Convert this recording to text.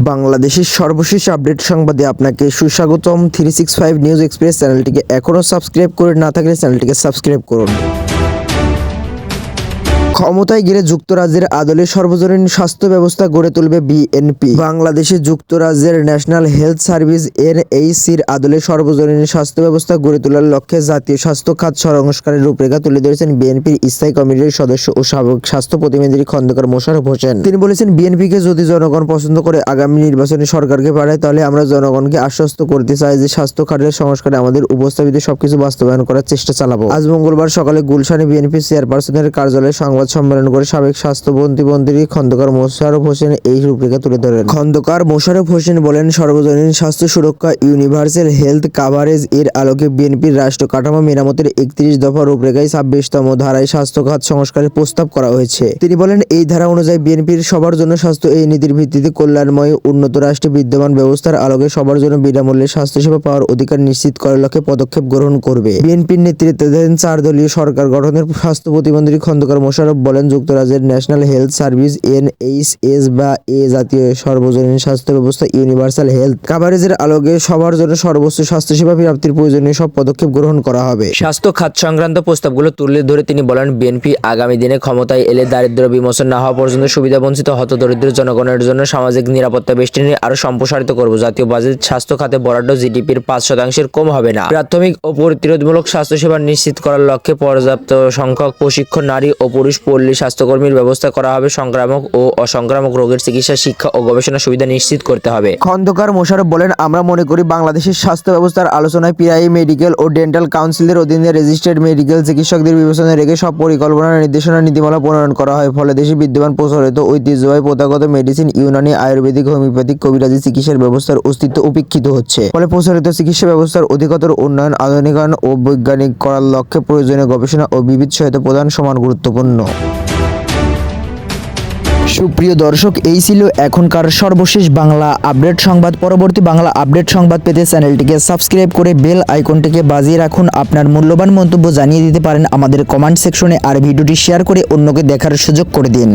বাংলাদেশের সর্বশেষ আপডেট সংবাদে আপনাকে সুস্বাগতম। 365 নিউজ এক্সপ্রেস চ্যানেলটিকে এখনও সাবস্ক্রাইব করে না থাকলে চ্যানেলটিকে সাবস্ক্রাইব করুন। ক্ষমতায় গেলে যুক্তরাজ্যের আদলে সর্বজনীন স্বাস্থ্য ব্যবস্থা গড়ে তুলবে বিএনপি। বাংলাদেশে যুক্তরাজ্যের ন্যাশনাল হেলথ সার্ভিস এনএইসির আদলে সর্বজনীন স্বাস্থ্য ব্যবস্থা গড়ে তোলার লক্ষ্যে জাতীয় স্বাস্থ্য খাত সংস্কারের রূপরেখা তুলে ধরেছেন বিএনপির স্থায়ী কমিটির সদস্য ও সাবেক স্বাস্থ্য প্রতিমন্ত্রী খন্দকার মোশাররফ হোসেন। তিনি বলেছেন, বিএনপিকে যদি জনগণ পছন্দ করে আগামী নির্বাচনে সরকারকে পাঠায়, তাহলে আমরা জনগণকে আশ্বস্ত করতে চাই যে স্বাস্থ্য খাতের সংস্কারে আমাদের উপস্থাপিত সবকিছু বাস্তবায়ন করার চেষ্টা চালাবো। আজ মঙ্গলবার সকালে গুলশানে বিএনপি চেয়ারপারসনের কার্যালয়ে সংবাদ সম্মেলন করে সাবেক স্বাস্থ্য প্রতিমন্ত্রী খন্দকার মোশাররফ হোসেন এই রূপরেখা তুলে ধরেন। খন্দকার মোশাররফ হোসেন বলেন, সর্বজনীন স্বাস্থ্য সুরক্ষা ইউনিভার্সাল হেলথ কাভারেজ এর আলোকে বিএনপির রাষ্ট্র কাঠামো মেরামতের 31 দফা রূপরেখায় 26তম ধারায় স্বাস্থ্য খাত সংস্কারের প্রস্তাব করা হয়েছে। তিনি বলেন, এই ধারা অনুযায়ী বিএনপির সবার জন্য স্বাস্থ্য এই নীতির ভিত্তিতে কল্যাণময় উন্নত রাষ্ট্রে বিদ্যমান ব্যবস্থার আলোকে সবার জন্য বিনামূল্যে স্বাস্থ্যসেবা পাওয়ার অধিকার নিশ্চিত করার লক্ষ্যে পদক্ষেপ গ্রহণ করবে। বিএনপির নেতৃত্বাধীন 4 দলীয় সরকার গঠনের স্বাস্থ্য প্রতিমন্ত্রী খন্দকার মোশাররফ বলেন, যুক্তরাজ্যের ন্যাশনাল হেলথ সার্ভিস এনএইচএস বা জাতীয় সর্বজনীন স্বাস্থ্য ব্যবস্থা ইউনিভার্সাল হেলথ কাভারেজের আলোকে সবার জন্য সর্বোচ্চ স্বাস্থ্যসেবা প্রাপ্তির প্রয়োজনীয় সব পদক্ষেপ গ্রহণ করা হবে। স্বাস্থ্য খাত সংক্রান্ত প্রস্তাবগুলো তুলে ধরে তিনি বলেন, বিএনপি আগামী দিনে ক্ষমতায় এলে দারিদ্র্য বিমোচন না হওয়া পর্যন্ত সুবিধাবঞ্চিত হতদরিদ্র জনগণের জন্য সামাজিক নিরাপত্তা বেষ্টনী আরো সম্প্রসারিত করব। জাতীয় বাজেট স্বাস্থ্য খাতে বরাদ্দ জিডিপির 5% কম হবে না। প্রাথমিক ও প্রতিরোধমূলক স্বাস্থ্যসেবা নিশ্চিত করার লক্ষ্যে পর্যাপ্ত সংখ্যক প্রশিক্ষণ নারী ও পুরুষ পল্লী স্বাস্থ্যকর্মীর ব্যবস্থা করা হবে। সংক্রামক ও অসংক্রামক রোগের চিকিৎসা, শিক্ষা ও গবেষণা সুবিধা নিশ্চিত করতে হবে। খন্দকার মোশাররফ বলেন, আমরা মনে করি বাংলাদেশের স্বাস্থ্য ব্যবস্থার আলোচনায় পিআই মেডিকেল ও ডেন্টাল কাউন্সিলের অধীনে রেজিস্টার্ড মেডিকেল চিকিৎসকদের বিবেচনায় রেখে সব পরিকল্পনা, নির্দেশনা, নীতিমালা প্রণয়ন করা হয়। ফলে দেশে বিদ্যমান প্রচলিত ঐতিহ্যবাহী প্রথাগত মেডিসিন, ইউনানি, আয়ুর্বেদিক, হোমিওপ্যাথিক, কবিরাজি চিকিৎসার ব্যবস্থার অস্তিত্ব উপেক্ষিত হচ্ছে। ফলে প্রচলিত চিকিৎসা ব্যবস্থার অধিকতর উন্নয়ন, আধুনিকায়ন ও বৈজ্ঞানিক করার লক্ষ্যে প্রয়োজনীয় গবেষণা ও বিবিধ সহায়তা প্রদান সমান গুরুত্বপূর্ণ। সুপ্রিয় দর্শক, এই ছিল এখনকার সর্বশেষ বাংলা আপডেট সংবাদ। পরবর্তী বাংলা আপডেট সংবাদ পেতে চ্যানেলটিকে সাবস্ক্রাইব করে বেল আইকনটিকে বাজিয়ে রাখুন। আপনার মূল্যবান মন্তব্য জানিয়ে দিতে পারেন আমাদের কমেন্ট সেকশনে, আর ভিডিওটি শেয়ার করে অন্যকে দেখার সুযোগ করে দিন।